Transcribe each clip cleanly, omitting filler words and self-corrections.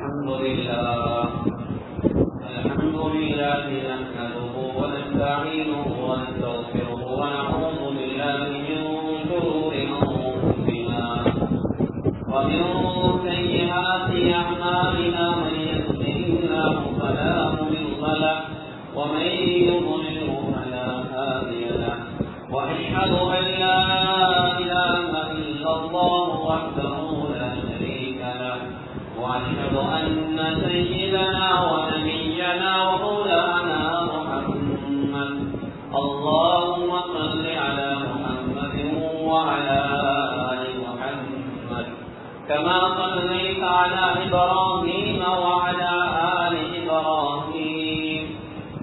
الحمد لله نحمده ونستعينه ونستغفره ونعوذ بالله من شرور أنفسنا ومن سيئات أعمالنا من يهده الله فلا مضل له ومن يضلل فلا هادي له وأشهد أن لا إله إلا الله وحده لا شريك له وأشهد أن سيدنا ونبينا ومولانا محمد اللهم صل على محمد وعلى آل محمد كما صليت على إبراهيم وعلى آل إبراهيم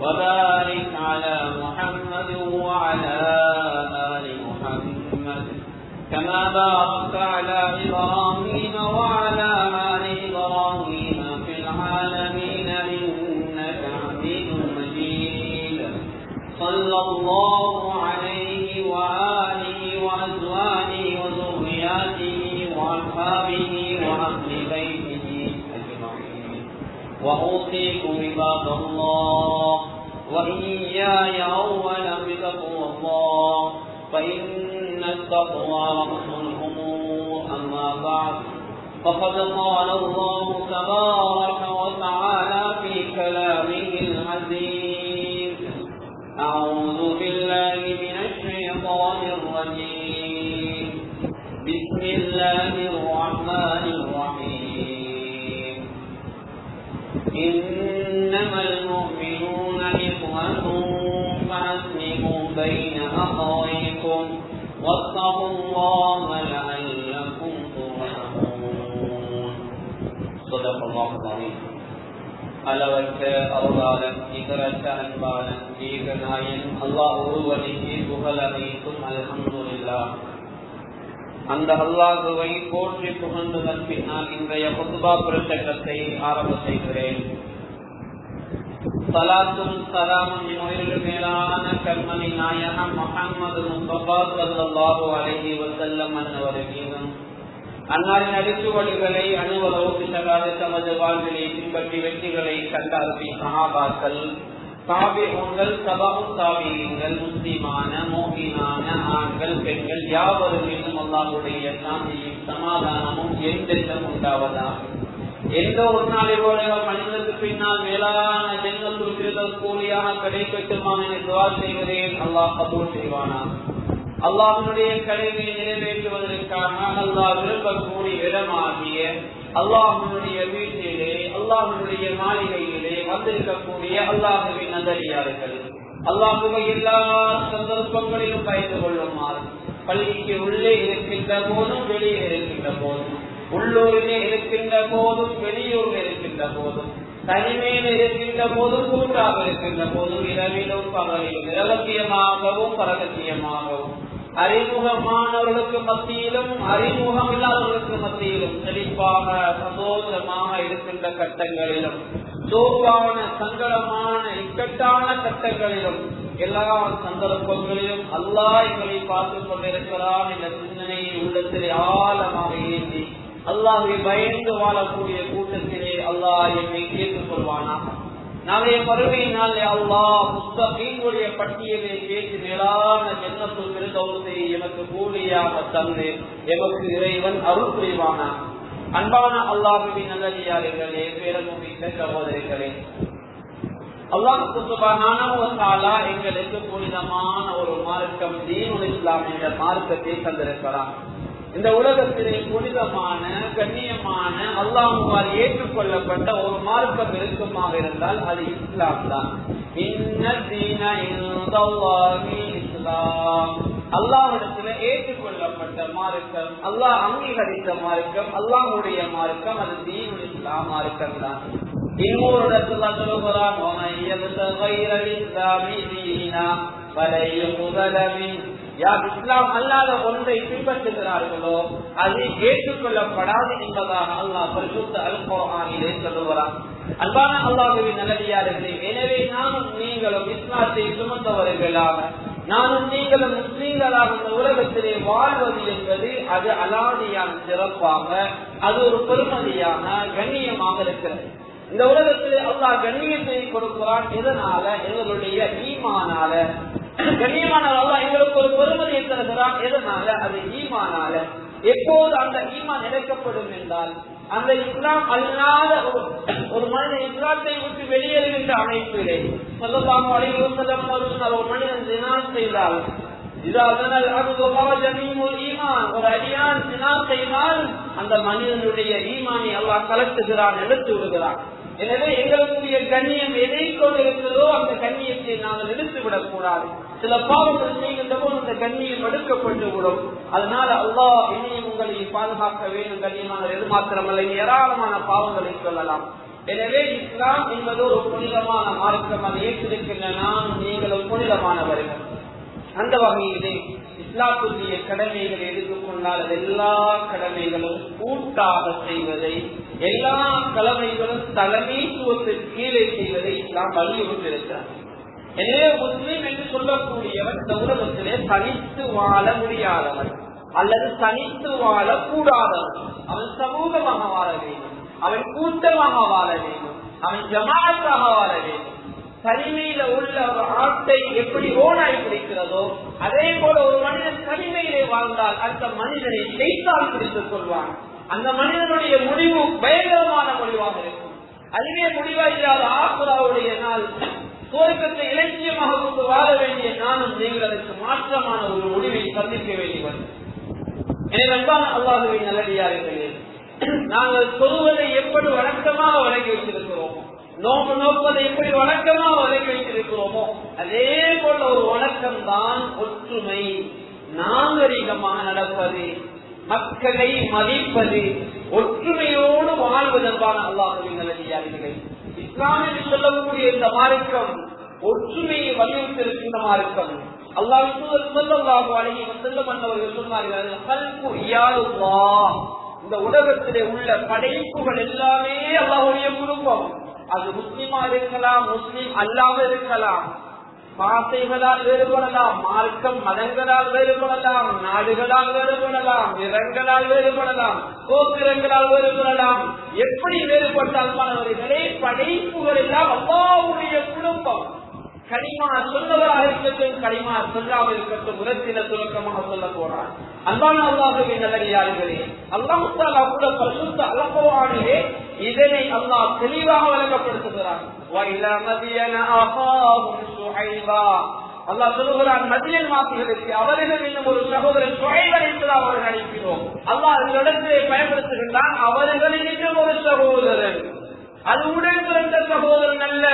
وبارك على محمد وعلى آل محمد كما باركت على إبراهيم وعلى آل إبراهيم في العالمين إنك حميد مجيد صلى الله عليه وآله وأزواجه وذرياته وأصحابه وأهل بيته أجمعين وأوصيكم عباد الله وإياي أولا بتقوى الله فإن التقوى رأس الأمور أما بعد فقد قال الله تبارك وتعالى في كلامه العزيز أعوذ بالله من الشيطان الرجيم بسم الله الرحمن الرحيم إنما المؤمنون إخوة فأسلموا بين أخويكم واتقوا الله لعلكم ترحمون صدق الله العظيم அளவற்ற அருளாளன் நிகரற்ற அன்பாளன் ஏகநாயன் அல்லாஹ் ஒருவனுக்கே புகழ் அனைத்தும் அல்ஹம்துலில்லாஹ். அந்த அல்லாஹுவை போற்றி புகழ்ந்ததன் பின்னால் இன்றைய குத்பா பிரசங்கத்தை ஆரம்ப செய்கிறேன். ஸலாத்தும் ஸலாமும் என்னுயிர் மேலான கண்மணி நாயகம் முஹம்மது முஸ்தபா ஸல்லல்லாஹு அலைஹி வஸல்லம் அன்னவர்கள் அன்னாரின் அடிச்சுவடுகளை அணுவளவுக்கு தகாத தமது வாழ்விலை பின்பற்றி வெற்றிகளை கண்டார்பி சஹாபாக்கள் தாபிஊன்கள் தபஉ தாபிஈன்கள் முஸ்லிமான மோகினான ஆண்கள் பெண்கள் யாவரும் மீதும் அல்லாஹ்வுடைய சாந்தியும் சமாதானமும் என்றென்றும் உண்டாவதாக. எந்த ஒரு நாளிலோட மனிதனுக்கு பின்னால் மேலான ஜன்னத்துல் ஃபிர்தௌஸ் கூலியாக கிடைக்கட்டுமா என துஆ செய்கிறேன். அல்லாஹ் கபூல் செய்வானா. அல்லாஹ்வுடைய கடமையை நிறைவேற்றுவதற்காக அல்லாஹ் விரும்பக்கூடிய இடமாகிய அல்லாஹ்வுடைய வீட்டிலே அல்லாஹ்வுடைய மாளிகையிலே வந்திருக்கக்கூடிய அல்லாஹ்வின் நல்லடியார்கள் அல்லாஹ்வை எல்லா சந்தர்ப்பங்களிலும் பயந்து கொள்ளுமாறு பள்ளிக்கு உள்ளே இருக்கின்ற போதும் வெளியே இருக்கின்ற போதும் உள்ளூரிலே இருக்கின்ற போதும் வெளியூரில் இருக்கின்ற போதும் தனிமையில் இருக்கின்ற போதும் கூட்டாக இருக்கின்ற போதும் இரவிலும் பகலிலும் இரகசியமாகவும் பரகசியமாகவும் அறிமுகமானவர்களுக்கு மத்தியிலும் அறிமுகம் இல்லாதவர்களுக்கு மத்தியிலும் செழிப்பாக சந்தோஷமாக இருக்கின்ற கட்டங்களிலும் சோர்வான சங்கடமான இக்கட்டான கட்டங்களிலும் எல்லா சந்தர்ப்பங்களிலும் அல்லாஹ் எங்களை பார்த்துக் கொண்டிருக்கிறான் என்ற சிந்தனையை உள்ளத்திலே ஆழமாக ஏந்தி அல்லாஹ்வை பயந்து வாழக்கூடிய கூட்டத்திலே அல்லாஹ் என்னை கேட்டுக் கொள்வானா. நாளைய மறுமையினால் அல்லாஹ் முஸ்தகீன்களுடைய பட்டியலை கேட்டு மேலான ஜன்னத்துல் ஃபிர்தௌஸை எமக்கு கூலியாக தந்து எமக்கு இறைவன் அருள் புரிவானா. அன்பான அல்லாஹ்வின் நல்லடியார்களே, பேரன்பிற்குரிய சகோதரர்களே, அல்லாஹ் சுப்ஹானஹு வ தஆலா எங்களுக்கு புனிதமான ஒரு மார்க்கம் தீனுல் இஸ்லாம் என்ற மார்க்கத்தை தந்திருக்கிறார். இந்த உலகத்திலே புனிதமான கண்ணியமான அல்லாஹ்வால் ஏற்றுக்கொள்ளப்பட்ட ஒரு மார்க்கம் இருக்குமாக இருந்தால் அது இஸ்லாம் தான். இஸ்லாம் அல்லாஹ்விடத்தில் ஏற்றுக்கொள்ளப்பட்ட மார்க்கம், அல்லாஹ் அங்கீகரித்த மார்க்கம், அல்லாஹ்வுடைய மார்க்கம், அது தீனுல் இஸ்லாம் மார்க்கம் தான். இன்னொரு இடத்துல சொல்லுகிறான், யார் இஸ்லாம் அல்லாத ஒன்றை பின்பற்றுகிறார்களோ அது ஏற்றுக்கொள்ளப்படாது என்பதாக அல்லாஹ் பரிசுத்த அல் குர்ஆனிலே சொல்லுகிறான். அன்பான அல்லாஹ்வின் நல்லடியார்களே, எனவே நானும் நீங்களும் இஸ்லாத்தை சுமந்தவர்களாக நானும் நீங்களும் முஸ்லீம்களாக இந்த உலகத்திலே வாழ்வது என்பது அது அலாதியான சிறப்பாக, அது ஒரு பெருமதியான கண்ணியமாக இருக்கிறது. இந்த உலகத்திலே அல்லாஹ் கண்ணியத்தை கொடுக்கிறான். எதனால? எங்களுடைய ஈமானால. கண்ணியமான அல்லாஹ் எங்களுக்கு ஒரு பெருமதியை தருகிறான். எதனால? அது ஈமானால. எப்போது அந்த ஈமான் இணைக்கப்படும் என்றால், அந்த இஸ்லாம் அல்லாத ஒரு மனிதன் இஸ்லாத்தை விட்டு வெளியேறுகின்ற அமைப்பிலே ஸல்லல்லாஹு அலைஹி வஸல்லம் அவர்கள் ஒரு மனிதன் ஜினா செய்தால், ஒரு அடியான் ஜினா செய்தால் அந்த மனிதனுடைய ஈமானை அல்லாஹ் கலட்டுகிறான், எடுத்து விடுகிறான். எனவே எங்களுடைய கண்ணியம் எதை கொண்டிருக்கிறதோ அந்த கண்ணியத்தை நாங்கள் எடுத்துவிடக் கூடாது. சில பாவங்கள் செய்கின்ற போது அந்த கண்ணியம் எடுக்கப்பட்டு விடும். அதனால அல்லாஹ் என்னையும் உங்களை பாதுகாக்க வேண்டும். கண்ணியமான எது மாத்திரமல்ல, ஏராளமான பாவங்களை சொல்லலாம். எனவே இஸ்லாம் என்பது ஒரு புனிதமான மார்க்கம். அதை ஏற்றிருக்கின்ற நானும் நீங்களும் புனிதமானவர்கள். அந்த வகையிலே இஸ்லாத்துடைய கடமைகளை எடுத்துக்கொண்டால் அது எல்லா கடமைகளும் கூட்டாக செய்வதை, எல்லா கடமைகளும் தலைமைத்துவத்திற்கு கீழே செய்வதை இஸ்லாம் வலியுறுத்தியிருக்கிறார். எனவே முஸ்லீம் என்று சொல்லக்கூடியவர் இந்த உலகத்திலே தனித்து வாழ முடியாதவர் அல்லது தனித்து வாழக்கூடாதவர். அவன் சமூகமாக வாழ வேண்டும், அவன் கூட்டமாக வாழ வேண்டும், அவன் ஜமாத்தாக வாழ வேண்டும். தனிமையில உள்ள ஒரு ஆட்டை எப்படி ஓனாய் பிடிக்கிறதோ அதே போல ஒரு மனிதன் தனிமையிலே வாழ்ந்தால் அந்த மனிதனை ஷைத்தான் பிடித்துக் கொள்வான். அந்த மனிதனுடைய முடிவு பயங்கரமான முடிவாக இருக்கும். அதுவே முடிவா இல்லாத ஆசுராவுடைய நாள் சுவர்க்கத்தை இலட்சியமாக கொண்டு வாழ வேண்டிய நானும் நீங்கள் அதற்கு மாற்றமான ஒரு முடிவை சந்திக்க வேண்டியவர். எனவே அல்லாஹ்வின் நல்லடியார்களே, நாங்கள் சொல்வதை எப்படி வழக்கமாக வழங்கி வைத்திருக்கிறோமோ, நோக்கு நோக்குவதை எப்படி வழக்கமாக வழங்கி வைத்திருக்கிறோமோ அதே போல ஒரு வழக்கம் தான் ஒற்றுமை, நாகரிகமாக நடப்பது, மக்களை மதிப்பது, ஒற்றுமையோடு வாழ்வதற்கான அல்லாஹ்வின் நல்லடியார்களே. இஸ்லாம் என்று சொல்லக்கூடிய இந்த மார்க்கம் ஒற்றுமையை வலியுறுத்திருக்கின்ற மார்க்கம். அல்லாஹ் ஸல்லல்லாஹு அலைஹி வஸல்லம் அவர்கள் சொன்னார்கள், கல்பு இயாலுல்லாஹ், இந்த உலகத்திலே உள்ள படைப்புகள் எல்லாமே அல்லாஹ்வுடைய குடும்பம். அது முஸ்லிமா இருக்கலாம், முஸ்லிம் அல்லாம இருக்கலாம், பாசைகளால் வேறுபடலாம், மார்க்கம் மதங்களால் வேறுபடலாம், நாடுகளால் வேறுபடலாம், நிறங்களால் வேறுபடலாம், கோத்திரங்களால் வேறுபடலாம். எப்படி வேறுபட்டால் மாணவர்களே, படைப்புகள் எல்லாம் அல்லாஹ்வுடைய குடும்பம். கலிமா சொன்னவராக இருக்கட்டும், கலிமா சொல்லாமல் இருக்கட்டும், உரத்தில சுருக்கமாக சொல்ல போறான். அன்பான அல்லாஹ்வின் நல்லடியார்களே, அல்லாஹ் தஆலா கூட பரிசுத்த அல் குர்ஆனிலே இதனை அல்லாஹ் தெளிவாக விளங்கப்படுத்துகிறான். வஇலா மதியன அஹாஹும் ஷுஐபா, அல்லாஹ் சொல்லுகிறான், மதியன் வாசிகளுக்கு அவர்கள் இன்னும் ஒரு சகோதரன் ஷுஐப் அலைஹிஸ்ஸலாம் அவர்கள் அனுப்பினோம். அல்லாஹ் இந்த இடத்திலே பயன்படுத்துகின்றான், அவர்களின் இன்னும் ஒரு சகோதரன். அது உடன் பிறந்த சகோதரன் அல்ல.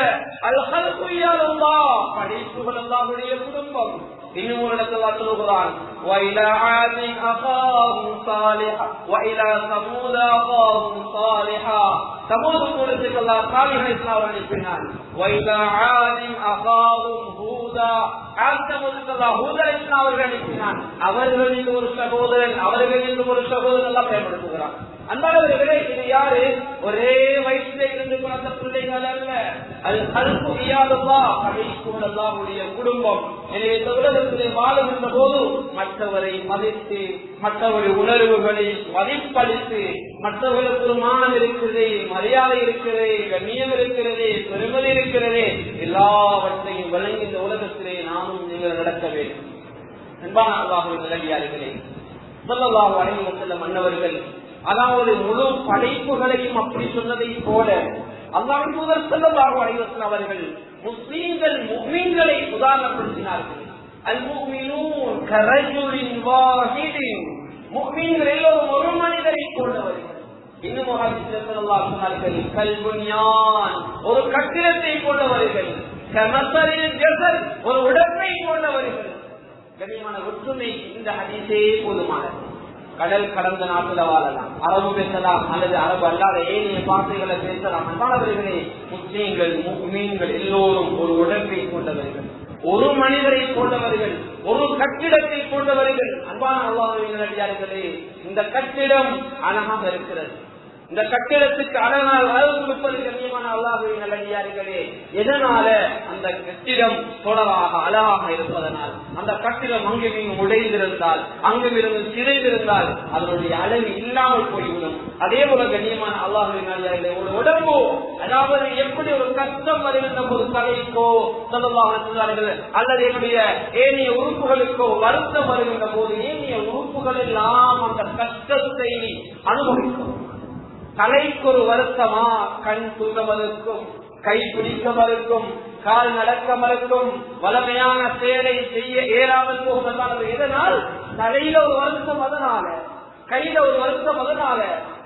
அல் கல்பு இயலுல்லாஹ், படைப்புகள் அல்லாஹ்வுடைய குடும்பம். இன்னும் ஒரு இடத்துல சொல்லுகிறான், வஇலா ஆதின் அகாஹும் சாலிஹா வஇலா சமூத அகாஹும் சாலிஹா, சமூது கூட்டத்துக்கு அல்லாஹ் சாலிஹ் அலைஹிஸ்ஸலாம் அனுப்பினான். வஇலா ஆதின் அகாஹும் ஹூதா, ஆதமுக்கு அல்லாஹ் ஹூத் அலைஹிஸ்ஸலாம் அவர்கள் அனுப்பினான். அவர்களில் ஒரு சகோதரன், அவர்களில் ஒரு சகோதரன் எல்லாம் பயன்படுத்துகிறான். அன்பானவர்களே, இது யாரு? ஒரே வயசிலே இருந்து பிறந்த பிள்ளைகள் அல்ல. அது கல்பு இயலுல்லாஹ், படைப்புகள் அல்லாஹ்வுடைய குடும்பம். எனவே இந்த உலகத்திலே வாழுகின்ற போது மற்றவரை மதித்து, மற்றவருடைய உணர்வுகளை மதிப்பளித்து, மற்றவர்களுக்கு ஒரு மானம் இருக்கிறது, மரியாதை இருக்கிறது, கண்ணியம் இருக்கிறது, பெருமதி இருக்கிறது, எல்லாவற்றையும் வழங்கி இந்த உலகத்திலே நாமும் நீங்கள் நடக்க வேண்டும். அன்பான அல்லாஹ்வின் நல்லடியார்களே, ஸல்லல்லாஹு அலைஹி வஸல்லம் அன்னவர்கள் அதாவது முழு படைப்புகளையும் அப்படி சொன்னதை போல அல்லாஹ்வின் தூதர் ஸல்லல்லாஹு அலைஹி வஸல்லம் அவர்கள் முஸ்லிம்கள் முஃமின்களை உதாரணப்படுத்தினார்கள். அல் முஃமினூன் கரஜுலின் வாஹிதின், முஃமின்கள் எல்லோரும் ஒரு மனிதரை போன்றவர்கள். இன்னும் ஸல்லல்லாஹு சொன்னார்கள், கல் புன்யான், ஒரு கட்டிடத்தை போன்றவர்கள், கமஸலில் ஜஸத், ஒரு உடம்பை போன்றவர்கள். கண்ணியமான ஒற்றுமை இந்த ஹதீஸே போதுமானது. கடல் கடந்த நாட்டுல வாழலாம், அரபு பேசலாம் அல்லது அரபு அல்லாத ஏனைய பாஷைகளை பேசலாம். அன்பானவர்களே, முஸ்லீம்கள் முஃமின்கள் எல்லோரும் ஒரு உடம்பை கொண்டவர்கள், ஒரு மனிதரை கொண்டவர்கள், ஒரு கட்டிடத்தை கொண்டவர்கள். அன்பான அல்லாஹ்வின் நல்லடியார்களே, இந்த கட்டிடம் அழகாக இருக்கிறது. இந்த கட்டிடத்துக்கு அழகாக அழகு கொடுப்பது கண்ணியமான அல்லாஹ்வின் நல்லடியார்களே. எதனால? அந்த அந்த கட்டிடம் தொடராக அழகாக இருப்பதனால், அந்த கட்டிடம் அங்கும் இங்கும் உடைந்திருந்தால், அங்கும் இருந்து சிதைந்திருந்தால் அதனுடைய அழகு இல்லாமல் போய்விடும். அதே போல கண்ணியமான அல்லாஹ்வின் நல்லடியார்களே, ஒரு உடம்போ, அதாவது எப்படி ஒரு கஷ்டம் வருகின்ற ஒரு தலைக்கோ அல்லது என்னுடைய ஏனைய உறுப்புகளுக்கோ வருத்தம் வருகின்ற போது ஏனைய உறுப்புகள் எல்லாம் அந்த கஷ்டத்தை அனுபவிக்கும். தலைக்கு ஒரு வருத்தமா, கண் தூங்க மறுக்கும், கை பிடிக்க மறுக்கும், கால் நடக்க மறுக்கும், வளமையான செயலை செய்ய ஏறாமல் போவதற்கான எதனால் தலையில ஒரு வருத்தம், அதனால கையில ஒரு வருத்தம், அதனால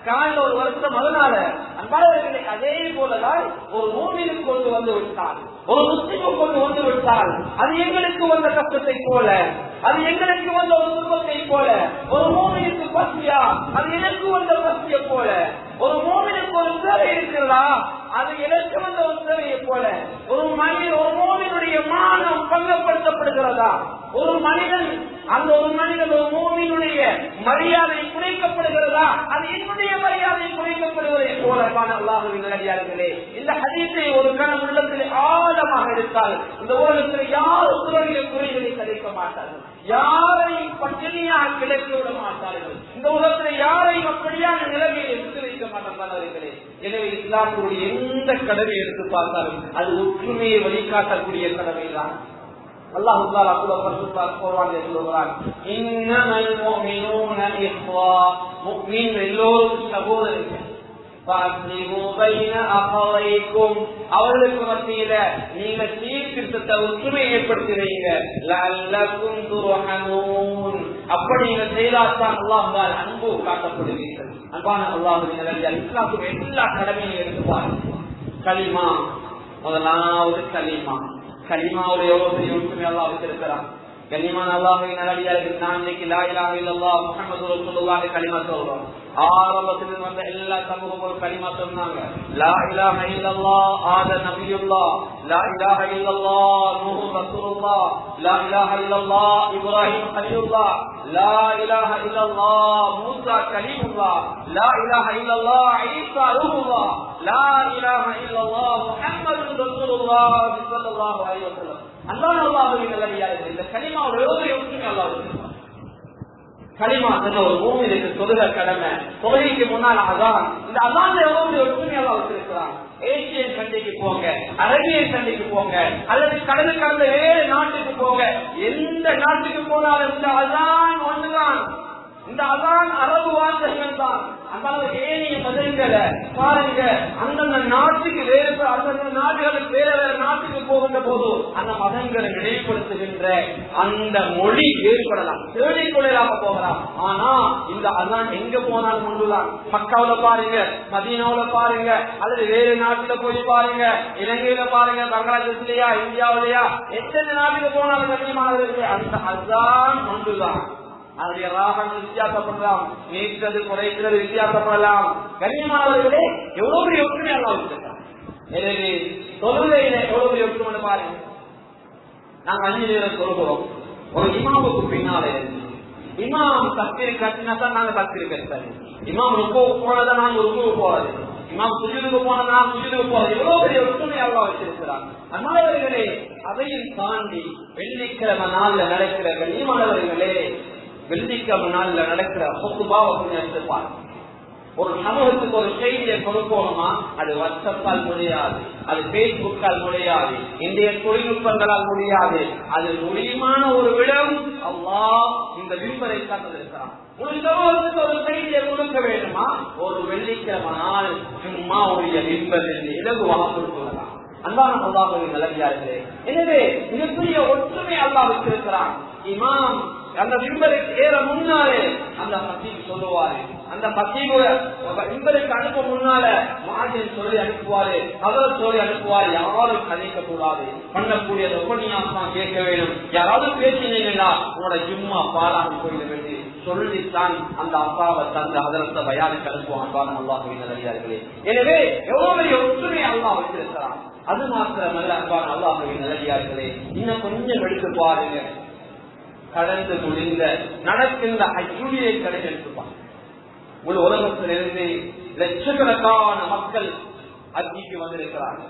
கால ஒரு வருத்தம், அதனால அன்பாளர்களே, அதே போலதான் ஒரு மூமினுக்கு கொண்டு வந்து விட்டால், ஒரு முஸ்லிமுக்கு கொண்டு வந்து விட்டால், அது எங்களுக்கு வந்த கஷ்டத்தை போல, அது எங்களுக்கு வந்த ஒரு துன்பத்தை போல, ஒரு மூமினுக்கு பசியா அது எனக்கு வந்த பசியை போல, ஒரு மூமினுக்கு ஒரு சேவை இருக்கிறதா அது எனக்கு வந்த ஒரு சேவையை போல, ஒரு மூமினுடைய மானம் பங்கப்படுத்தப்படுகிறதா, ஒரு மனிதன் ஒரு மூமினுடைய மரியாதை குறைக்கப்படுகிறதா அது என்னுடைய மரியாதை குறைக்கப்படுவதை போல அல்லாஹ்வின் நல்லடியார்களே, இந்த ஹதீஸை ஒரு கணம் உள்ளத்தில் ஆழமாக எடுத்தால் இந்த உலகத்தில் யாரும் துறையில குறைகளை கிடைக்க மாட்டார்கள், யாரையும் பட்டினியாக கிடைக்க விட மாட்டார்கள், இந்த உலகத்தில் யாரையும் அப்படியான நிலைமையை எடுத்து வைக்க மாட்டார்களே. எனவே இஸ்லாமுடைய எந்த கடமை எடுத்து பார்த்தாலும் அது ஒற்றுமையை வழிகாட்டக்கூடிய கடமை தான். அல்லாஹ் தஆலா குர்ஆனில் சொல்கிறார், இன்னமல் முஃமினூன இஹ்வா, முஃமின் எல்லோரும் சகோதரர்கள். ஃபஅஸ்லிஹு பைன அஹவைக்கும், அவர்களுக்கு மத்தியில நீங்க சீர்திருத்தத்தை ஒற்றுமை ஏற்படுத்துவீங்க. லஅல்லகும் துர்ஹமூன், அப்படி நீங்க செய்தால்தான் அல்லாஹ்வால் அன்பு காட்டப்படுவீர்கள். அன்பான அல்லாஹ்வின் நல்லடியார்களே, இஸ்லாமுடைய எல்லா கடமையும் எடுத்துப்பார். கலிமா, முதலாவது கலிமா. கலிமாவுடைய எவ்வளவு பெரிய ஒற்றுமை அல்லாஹ் வைத்திருக்கிறான். கண்ணியமான அல்லாஹ்வின் நல்லடியார்கள், நான் இன்னைக்கு லா இலாஹா இல்லல்லாஹ் முஹம்மது ரசூலுல்லாஹ் கலிமா சொல்றோம். ஆரம்பத்தில் வந்த எல்லா சமூகங்களும் கலிமா சொன்னாங்க. லா இலாஹா இல்லல்லாஹ் ஆதம் நபியுல்லாஹ், லா இலாஹா இல்லல்லாஹ் நூஹ் ரசூலுல்லாஹ், லா இலாஹா இல்லல்லாஹ் இப்ராஹிம் கலீலுல்லாஹ், லா இலாஹா இல்லல்லாஹ் மூசா கலீமுல்லாஹ், லா இலாஹா இல்லல்லாஹ் ஈசா ரூஹுல்லாஹ், லா இலாஹா இல்லல்லாஹ் முஹம்மது ரசூலுல்லாஹ் ஸல்லல்லாஹு அலைஹி வஸல்லம். அல்லாஹ்வின் நல்லடியார்களே, இந்த கலிமாவுடைய ஒற்றுமை அல்லாஹ் வைத்திருக்கிறார். கலிமா ஒரு மூமினுக்கு தொழுக கடமை, தொழுகைக்கு முன்னால் அதான், இந்த அதான் எவ்வளவு ஒற்றுமை அல்லாஹ் வைத்திருக்கிறார். ஏசியன் சண்டைக்கு போங்க, அரேபியன் சண்டைக்கு போங்க, அல்லது கடலுக்கு கடந்த வேறு நாட்டுக்கு போங்க, எந்த நாட்டுக்கு போனாலும் இந்த அதான் ஒன்றுதான், இந்த அதான் அரபு வார்த்தைகள் தான். அந்த ஏனைய மதங்களை பாருங்க, அந்தந்த நாட்டுக்கு வேறு, அந்தந்த நாடுகளுக்கு வேற வேற நாட்டுக்கு போகின்ற போது அந்த மதங்களை நினைவுபடுத்துகின்ற அந்த மொழி வேறுபடலாம், தேடிக்கொள்ளலாக போகலாம். ஆனா இந்த அதான் எங்க போனாலும் ஒன்றுதான். மக்காவுல பாருங்க, மதீனாவுல பாருங்க, அல்லது வேறு நாட்டுல போய் பாருங்க, இலங்கையில பாருங்க, பங்களாதேஷ்லயா, இந்தியாவிலயா, எத்தனை நாட்டுக்கு போனாலும் கண்ணியமானது அந்த அதான் ஒன்றுதான். அதனுடைய ராகங்கள் வித்தியாசப்படலாம், நீக்கிறது குறைக்கிறது வித்தியாசப்படலாம். கண்ணியமானவர்களே, எவ்வளவு பெரிய ஒற்றுமை அல்லாஹ் வச்சிருக்காங்க. எனவே தொழுகையில எவ்வளவு பெரிய ஒற்றுமை பாருங்க. நாங்க 5 நேரம் தொழுகிறோம். ஒரு இமாமுக்கு பின்னாலே இமாம் தக்பீர் கட்டினா தான் நாங்க தக்பீர் கட்டுறது, இமாம் ருக்குவுக்கு போனதான் நாங்க ருக்குவுக்கு போறது, இமாம் சுஜூதுக்கு போனதா நாங்க சுஜூதுக்கு போறது. எவ்வளவு பெரிய ஒற்றுமை அல்லாஹ் வச்சிருக்கிறாங்க. அன்பானவர்களே, அதையும் தாண்டி வெள்ளிக்கிழமை நாள்ல நடக்கிற கண்ணியமானவர்களே, வெள்ளிக்கிழமை நாள்ல நடக்கிற ஹுத்பாவை கொஞ்சம் எடுத்துப்பாங்க. ஒரு சமூகத்துக்கு ஒரு செய்தியை கொடுக்கணுமா, அது வாட்ஸ்அப்பால் முடியாது, அது பேஸ்புக்கால் முடியாது, இந்திய தொழில்நுட்பங்களால் முடியாது. அது முடியுமான ஒரு விடம் அல்லாஹ் இந்த விம்பரை காட்டிருக்கிறான். ஒரு சமூகத்துக்கு ஒரு செய்தியை கொடுக்க வேண்டுமா, ஒரு வெள்ளிக்கிழமை நாள் சும்மா உடைய விம்பரில் இலகுவாக கொடுக்கலாம். அன்பான அல்லாஹ்வின் நல்லடியார்களே, எனவே மிகப்பெரிய ஒற்றுமை அல்லாஹ் வச்சிருக்கிறான். இமாம் அந்த விம்பருக்கு ஏற முன்னாலே அந்த பத்தீப் சொல்லுவாரு, அந்த பத்தீப விம்பருக்கு அனுப்ப முன்னால மாஜின் சொல்லி அனுப்புவாரு, அவர் சொல்லி அனுப்புவாரு. யாரும் கதைக்க கூடாது, பண்ணக்கூடிய உபநியாசம் கேட்க வேண்டும். யாராவது பேசினீங்கன்னா உங்களோட ஜும்மா பாராம போயிட வேண்டி சொல்லித்தான் அந்த அப்பாவை தந்த அதரத்தை பயானுக்கு அனுப்புவான். அல்லாஹ்வின் நல்லடியார்களே, எனவே எவ்வளவு பெரிய ஒற்றுமை அல்லாஹ் வச்சிருக்கிறான். அது மாத்திரமல்ல அன்பான அல்லாஹ்வின் நல்லடியார்களே, இன்னும் கொஞ்சம் எடுத்து பாருங்க. கடந்து முடிந்த நடக்கின்ற ஹஜ்ஜுடைய கடை எடுத்துப்பாங்க. முழு உலகத்திலிருந்து லட்சக்கணக்கான மக்கள் ஹஜ்ஜிக்கு வந்திருக்கிறார்கள்.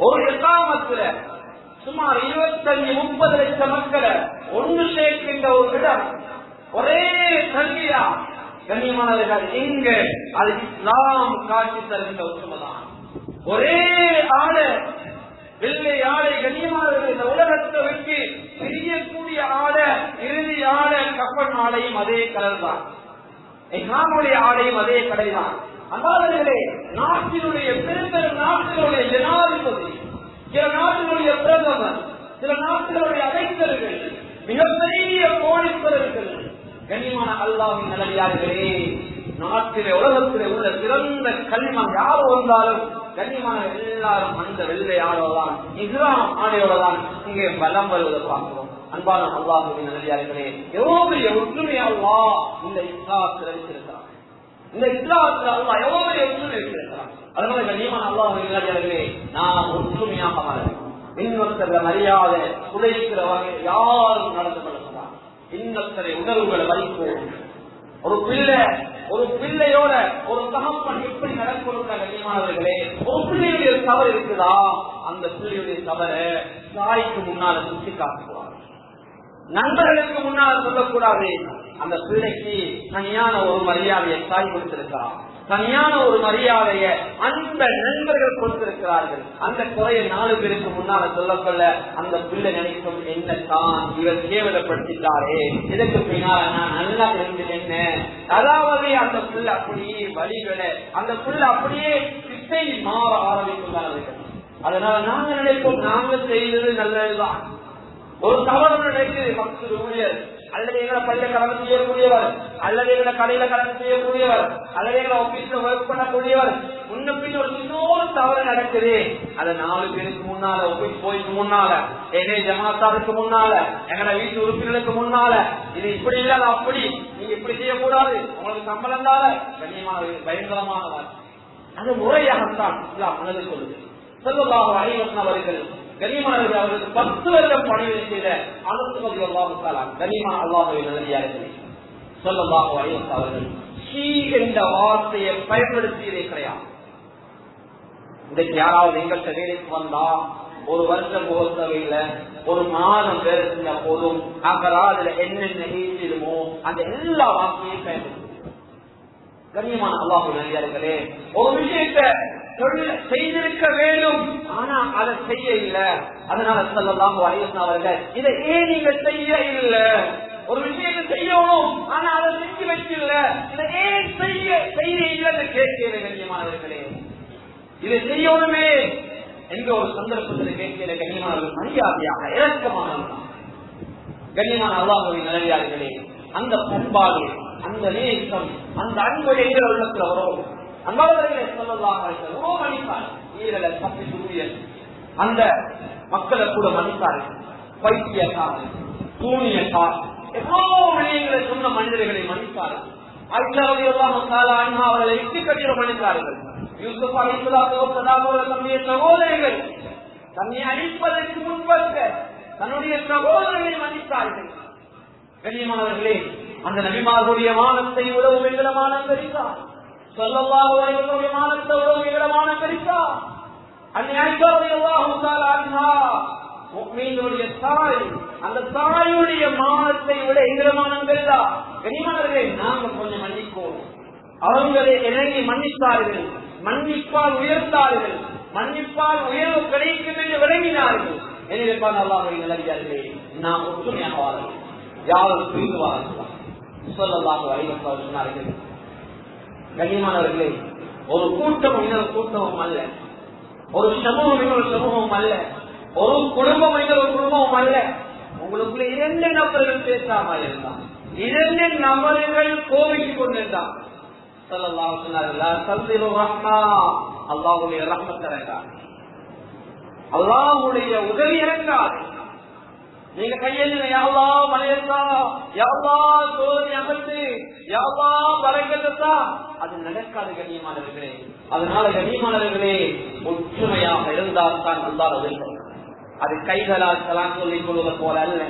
ஒரு இகாமத்துல சுமார் 25-30 லட்சம் மக்களை ஒன்று சேர்க்கின்ற ஒரு இடம், ஒரே கல்வியா கண்ணியமானவர்கள். இங்க அது இஸ்லாம் காட்சி தருகின்ற ஒற்றுமைதான். ஒரே ஆடை, வெள்ளை ஆடை. கண்ணியமானவர்கள், இந்த உலகத்தை வச்சு பிரியக்கூடிய ஆடை, இறுதி ஆடை, கப்பன் ஆடையும் அதே கலர் தான், இஸ்லாமுடைய ஆடையும் அதே கடை தான். அந்தாளர்களே, நாட்டினுடைய பெரும்பெரும் நாட்டினுடைய ஜனாதிபதி, சில நாட்டினுடைய பிரதமர், சில நாட்டினுடைய அமைச்சர்கள், மிகப்பெரிய கோடீஸ்வரர்கள், கண்ணியமான அல்லாஹ்வின் நல்லடியார்களே, நாட்டிலே உலகத்திலே உள்ள சிறந்த கல்விமான் யார் வந்தாலும் கண்ணியமான எல்லாரும் அந்த வெள்ளை ஆடையோதான், இஸ்லாம் ஆடையோடதான் இங்கே பலம் வருவதை பார்க்கிறோம். அன்பான அல்லாஹ்வின் நல்லடியார்களே, எவ்வளவு பெரிய ஒற்றுமை அல்லாஹ் இந்த இஸ்லாத்தில் வைத்திருக்கிறார். இந்த இஸ்லாத்தில் அல்லாஹ் எவ்வளவு பெரிய ஒற்றுமை வைத்திருக்கிறார். அதனால கண்ணியமான அல்லாஹ்வின் நல்லடியார்களே, நாம் ஒற்றுமையாக மாறணும். இன்னொருத்தர மரியாதை உழைக்கிற வகையில் யாரும் நடந்து கொள்ளலாம். இன்னொருத்தரை உணர்வுகளை வைப்போம். ஒரு பிள்ளையோட ஒரு தகப்பன் எப்படி நடக்கணும் கண்ணியமானவர்களே, ஒரு பிள்ளையுடைய தவறு இருக்குதா, அந்த பிள்ளையுடைய தவறை தாய்க்கு முன்னால சுட்டி காட்டுவார், நண்பர்களுக்கு முன்னால் சொல்லக்கூடாது. அந்த பிள்ளைக்கு தனியான ஒரு மரியாதையை தாய் கொடுத்திருக்கிறார், தனியான ஒரு மரியாதையை அந்த நண்பர்கள் கொடுத்திருக்கிறார்கள். அந்த குறையை 4 பேருக்கு முன்னால சொல்ல அந்த பிள்ளை நினைக்கும், என்னத்தான் இவர் கேவலப்படுத்திட்டாரே, இதற்கு பின்னால் நான் நல்லா இருந்தேன். அதாவது அந்த பிள்ளை அப்படியே வழிகளை, அந்த பிள்ளை அப்படியே திசை மாற ஆரம்பிக்கிறார்கள். அதனால நாங்க நினைப்போம், நாங்க செய்தது நல்லதுதான். ஒரு தவறு நினைக்கிறது, மக்சூர் ஊழியர் அல்லது எங்களை பள்ளியில கடன் செய்யக்கூடியவர், அல்லது எங்களை கடையில கடன் செய்யக்கூடியவர், அல்லது எங்களை ஆபீஸ்ல ஒர்க் பண்ணக்கூடியவர், முன்ன பின் ஒரு இன்னொரு தவறு நடக்குது, அதை 4 பேருக்கு முன்னால, ஆபீஸ் போய்க்கு முன்னால, ஏனே ஜமாத்தாருக்கு முன்னால, எங்களை வீட்டு உறுப்பினர்களுக்கு முன்னால, இது இப்படி இல்லாத அப்படி, நீங்க இப்படி செய்யக்கூடாது, உங்களுக்கு சம்பளம் தான கண்ணியமான பயங்கரமானவர். அது முறையாகத்தான் இஸ்லாம் மனது சொல்லுது. ஸல்லல்லாஹு அலைஹி வஸல்லம் அவர்கள் கண்ணியமானவர்கள் அவர்களுக்கு 10 வருடம் பணியை செய்த அனுமதி கண்ணியமான அல்லாஹ்வின் நல்லடியார்களே, ஸல்லல்லாஹு அலைஹி வஸல்லம் அவர்கள் ஷீ என்ற வார்த்தையை பயன்படுத்தியதே கிடையாது. இன்றைக்கு யாராவது எங்கள்கிட்ட வேலைக்கு வந்தா ஒரு வருஷம் போகவில்லை, ஒரு மாதம் வேலை செஞ்சா போதும், அதுல என்னென்ன ஈசிடுமோ அந்த எல்லா வார்த்தையும் பயன்படுத்தும். கண்ணியமான அல்லாஹ்வின் நல்லடியார்களே, ஒரு விஷயத்தை செய்திருக்க வேண்டும், ஆனா அதை செய்ய இல்ல. அதனால ஸல்லல்லாஹு அலைஹி வஸல்லம் அவர்கள் இதை ஏன் நீங்க செய்ய இல்ல, ஒரு விஷயத்தை செய்யணும் ஆனா அதை செஞ்சு வச்சில்ல, இதை ஏன் செய்ய இல்லன்னு கேட்கிற கண்ணியமானவர்களே, இதை செய்யணுமே என்ற ஒரு சந்தர்ப்பத்தில் கேட்கிற கண்ணியமானவர்கள் மரியாதையாக இறக்கமானவர்கள். கண்ணியமான அல்லாஹ்வின் நல்லடியார்களே, அந்த பண்பாடு, அந்த நேசம், அந்த அன்பு என்ற உள்ளத்துல வரும். அன்பாளர்களே, ஸல்லல்லாஹு அலைஹி வஸல்லம் மன்னிப்பார், ஈரலை தப்பிக்கூடிய அந்த மக்களை கூட மன்னித்தார். பைத்தியக்காரர், தூணியக்கார், எவ்வளவு விடயங்களை சொன்ன மனிதர்களை மன்னித்தார்கள். ஆயிஷா ரலியல்லாஹு தஆலா அன்ஹா அவர்களை இட்டு கட்டிட மன்னித்தார்கள். யூசுப் அலைஹிஸ்ஸலாத்து வஸலாம் அவர்கள் தன்னுடைய சகோதரிகள் தன்னை அழிப்பதற்கு முன்பக்க தன்னுடைய சகோதரர்களை மன்னித்தார்கள். கண்ணியமானவர்களே, அந்த நபிமார்களுடைய மானத்தை உறவு என்கிற மானம் தெரிந்தார். ஸல்லல்லாஹு அலைஹி வஸல்லம் மானத்தை உறவு என்கிற மானம் தெரிந்தார். அன்னை ஆயிஷா ரலியல்லாஹு தஆலா அன்ஹா முஃமினுடைய தாய், அந்த தாயுடைய மானத்தை விட என்கிற மானம் தெரிந்தார். கண்ணியமானவர்களே, நாங்க கொஞ்சம் மன்னிப்போம். அவர்களை இறங்கி மன்னித்தார்கள், மன்னிப்பால் உயர்த்தார்கள், மன்னிப்பால் உயர்வு கிடைக்கும் என்று விளங்கினார்கள். எனவே அல்லாஹ்வின் நல்லடியார்களே, நாம் ஒற்றுமையாக வாழலாம், யாரும் பிரிந்து வாழலாம். ஸல்லல்லாஹு அலைஹி வஸல்லம் சொன்னார்கள், கண்ணியமானவர்களே, ஒரு கூட்டம் இன்னொரு கூட்டமும் அல்ல, ஒரு சமூகம் இன்னொரு சமூகமும் அல்ல, ஒரு குடும்பம் இன்னொரு குடும்பமும் அல்ல. உங்களுக்குள்ள 2 நபர்கள் பேசாம இருந்தான், 2 நபர்கள் கோவித்துக் கொண்டிருந்தான். ஸல்லல்லாஹு அலைஹி வஸல்லம் அல்லாஹ்வுடைய ரஹ்மத் இறங்காது, அல்லாஹ்வுடைய உதவி இறங்காது. நீங்க கையில் யா அல்லாஹ் மலையத்தா, யா அல்லாஹ் சோதனை அகற்று, யா அல்லாஹ் பரக்கத்தா, அது நடக்காது கண்ணியமானவர்களே. அதனால கண்ணியமானவர்களே, ஒற்றுமையாக இருந்தால் தான் அல்லாஹ் உதவி. அது கைகளால் சலாம் சொல்லிக் கொள்வதை போல அல்ல,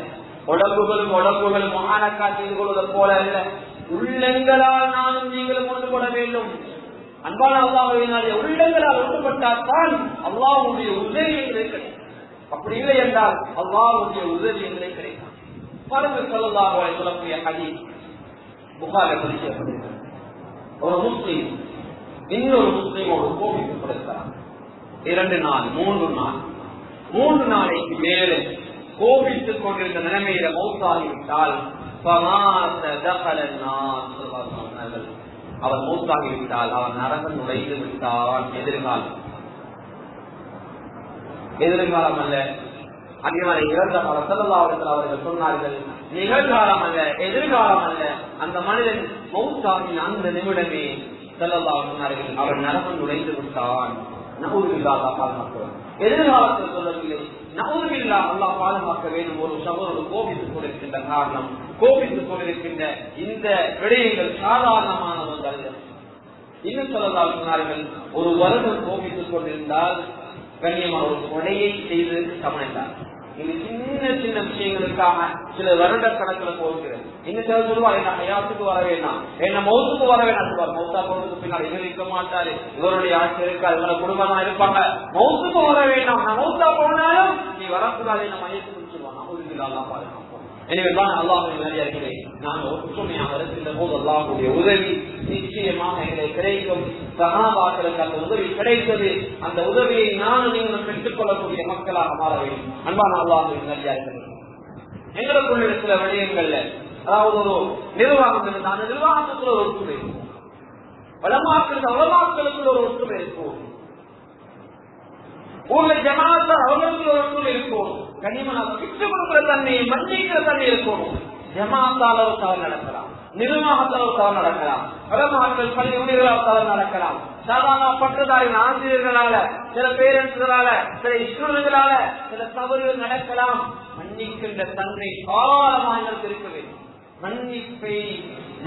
உடம்புகள் மகானக்கா செய்து கொள்வதை போல அல்ல, உள்ளங்களால் நானும் நீங்களும் ஒன்றுபட வேண்டும். அன்பான அல்லாஹ்வினாலே உள்ளங்களால் ஒன்றுபட்டால் தான் அல்லாஹ்வுடைய உதவி கிடைக்கும். அப்படி இல்லை என்றால் அல்லாஹ்வுடைய உதவி எங்களை கிடைக்கும். பாருங்கள் ஸல்லல்லாஹு அலைஹி வஸல்லம் ஹதீஸ் புகாரில் பதிவு செய்யப்பட்டிருக்கிறது. ஒரு முஸ்லிம் இன்னொரு முஸ்லிமோடு கோபித்துக் கொடுக்கிறார். 2 நாள் 3 நாளைக்கு மேலே கோபித்துக் கொண்டிருந்த நிலைமையில மௌத்தாகிவிட்டால் அவர் மௌத்தாகிவிட்டால் அவர் நரகம் நுழைந்து விட்டால் எதிர்காலம் அல்ல. அதேமாதிரி இறந்த காலம் ஸல்லல்லாஹு அலைஹி வஸல்லம் அவர்கள் சொன்னார்கள், நிகழ்காலம் அல்ல, எதிர்காலம் அல்ல. அந்த மனிதன் மௌத்தாகின அந்த நிமிடமே ஸல்லல்லாஹு அலைஹி சொன்னார்கள், அவன் நரகம் நுழைந்து விட்டான். நவுதுபில்லாஹ் பாதுகாக்க. எதிர்காலத்தில் சொல்லவில்லை, நவுதுபில்லாஹ் அல்லாஹ் பாதுகாக்க வேண்டும். ஒரு சகோதரர் கோபித்துக் கொண்டிருக்கின்ற காரணம், கோபித்துக் கொண்டிருக்கின்ற இந்த விடயங்கள் சாதாரணமானவர்கள் அல்ல. இன்னும் ஸல்லல்லாஹு அலைஹி சொன்னார்கள், ஒரு வருடம் கோபித்துக் கொண்டிருந்தால் கண்ணியமான ஒரு கொலையை செய்து சமணித்தார். இது சின்ன சின்ன விஷயங்களுக்காக சில வருட கணக்கில் போகிறது. இன்னும் சில சொல்லுவார், என்ன ஹயாத்துக்கு வர வேண்டாம், என்ன மௌத்துக்கு வர வேண்டாம் சொல்லுவார். மௌத்தா போனதுக்கு பின்னால் இவர் இருக்க மாட்டாரு, இவருடைய ஆட்சி இருக்காது, இவரோட குடும்பம் தான் இருப்பாங்க. மௌத்துக்கு வர வேண்டாம், நான் மௌத்தா போனாலும் நீ வரக்கூடாது, நம்ம மையத்துக்கு முடிச்சுடுவான். அல்லாஹ் பாதுகாப்போம். எனவேதான் அல்லாஹ்வின் நல்லடியார்களே, நாங்கள் ஒற்றுமையாக இருக்கின்ற போது அல்லாஹ்வுடைய உதவி நிச்சயமாக எங்களுக்கு கிடைக்கும். சஹாபாக்களுக்கு அந்த உதவி கிடைத்தது. அந்த உதவியை நானும் நீங்களும் பெற்றுக் கொள்ளக்கூடிய மக்களாக மாற வேண்டும். அன்பான அல்லாஹ்வின் நல்லடியார்களே, எங்களுக்குள்ள சில விடயங்கள்ல, அதாவது ஒரு நிர்வாகம் இருந்தால் அந்த நிர்வாகத்துக்குள்ள ஒரு ஒற்றுமை இருக்கும், வளமாக்களுக்குள்ள ஒரு ஒற்றுமை இருக்கும், ஊர்ல ஜமாத்தார் அவர்களுக்கு ஒரு ஒற்றுமை இருக்கும், கனிமனாக விட்டு கொடுக்கிற தன்மை, மன்னிக்கிற தன்மை இருக்கும். ஜமாத்தால் ஒரு தவறு நடக்கலாம், நிர்வாகத்தால் ஒரு தவறு நடக்கலாம், வளமாக்கள் பள்ளி ஊழியர்களால் தவறு நடக்கலாம், சாதாரண பட்டதாரின் ஆசிரியர்களால, சில பேரண்ட்களால, சில இஸ்லாமியர்களால சில தவறுகள் நடக்கலாம். மன்னிக்கின்ற தன்மை ஆழமாக இருக்க வேண்டும்.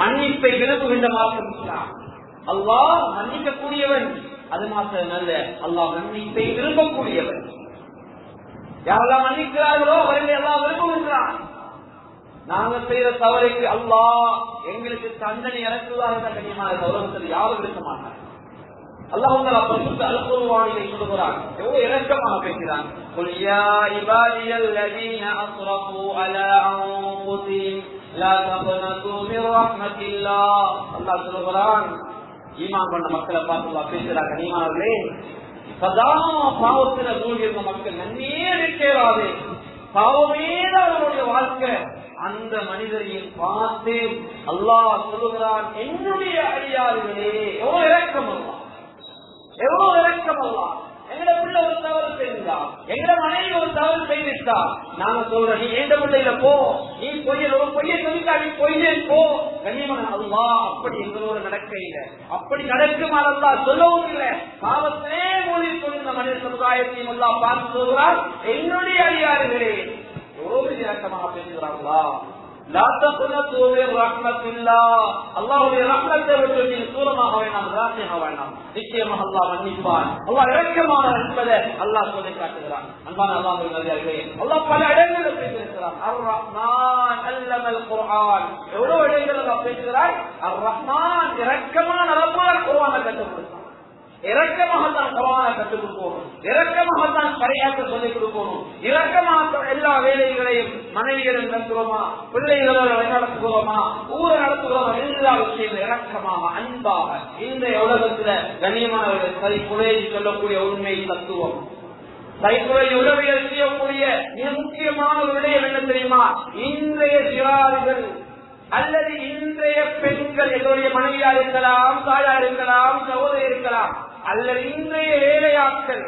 மன்னிப்பை விரும்புகின்ற மாற்றம் இஸ்லாம். அல்லாஹ் மன்னிக்கக்கூடியவன், அது மாத்திரம் அல்ல, அல்லாஹ் மன்னிப்பை விரும்பக்கூடியவன். யாரெல்லாம் மன்னிக்கிறார்களோ அவர்களை எல்லாம் விரும்புகின்றான். நாங்கள் செய்த தவறுக்கு அல்லாஹ் எங்களுக்கு தண்டனை இறக்குவதாக கண்ணியமான உலகத்தில் யாரும் இருக்க மாட்டார். அல்லாஹ் அல்-குர்ஆனிலே சொல்கிறான், எவ்வளவு இரக்கமாக பேசுகிறான். குல் யா இபாதியல்லதீன அஸ்ரஃபு அலா அன்ஃபுஸிஹிம் லா தக்னது மின் ரஹ்மத்தில்லாஹ். அல்லாஹ் சொல்கிறான், ஈமான் கொண்ட மக்களை பார்த்து பேசுகிறாங்க, ஈமானவர்களே, சதா பாவத்தில மூழ்கியிருந்த மக்கள் நன்மையே நிற்கிறாது, பாவமேதான் அவருடைய வாழ்க்கை. அந்த மனிதரையும் பார்த்து அல்லாஹ் சொல்லுகிறான், என்னுடைய அடியார்களே, எவ்வளவு இரக்கம் அல்லாஹ், எவ்வளவு இரக்கம் அல்லாஹ். எங்கட பிள்ளை ஒரு தவறு செய்தா, எங்கட மனைவி ஒரு தவறு செய்திருக்கா, நாங்க சொல்றோம், நீ எந்த பிள்ளையில போ, நீ பொய்யை சொல்லிட்டா, நீ பொய்யே போ. கண்ணியமான அல்லாஹ் அப்படி எங்களோட நடக்க இல்லை, அப்படி நடக்குமா அல்லாஹ் சொல்லவும் இல்லை. பாவத்திலே மூழ்கி கொண்ட மனித சமுதாயத்தையும் அல்லாஹ் பார்த்து சொல்கிறார், என்னுடைய அடியார்களே, எவ்வளவு இறக்கமாக பேசுகிறாங்களா. அல்லாஹ்வுடைய ரஹ்மத்தை விட்டு நீ தூரமாக வேண்டாம், ராசியாக வேண்டாம். நிச்சயமாக அல்லாஹ் மன்னிப்பான், அல்லாஹ் இரக்கமானவன் என்பதை அல்லாஹ் சொல்லி காட்டுகிறான். அன்பான அல்லாஹ்வின் நல்லடியார்களே, அல்லாஹ் பல இடங்களில் பேசியிருக்கிறான். அர் ரஹ்மான் அல்லமல் குர்ஆன், எவ்வளவு இடங்களில் அல்லாஹ் பேசுகிறார். அர் ரஹ்மான் இரக்கமான ரப்பால் குர்ஆனை கற்றுக் கொடுத்தான். இரக்கமாகத்தான் குர்ஆனை கற்றுக் கொடுக்கணும், இரக்கமாகத்தான் சரியாக சொல்லிக் கொடுக்கணும், இரக்கமாக எல்லா வேலைகளையும் மனைவிகளை நடத்துகிறோமா, பிள்ளைகளோட நடத்துகிறோமா, ஊரை நடத்துகிறோமா, எல்லா விஷயங்களும் இரக்கமாக அன்பாக. இந்த உலகத்துல கண்ணியமானவர்கள் சைக்குலையை சொல்லக்கூடிய உண்மை தத்துவம், சைக்குலை உளவியல் செய்யக்கூடிய மிக முக்கியமான ஒரு விடயம் என்ன தெரியுமா? இன்றைய சிறார்கள் அல்லது இன்றைய பெண்கள், எங்களுடைய மனைவியா இருக்கலாம், தாயா இருக்கலாம், சகோதரி இருக்கலாம், அல்லது இன்றைய வேலையாட்கள்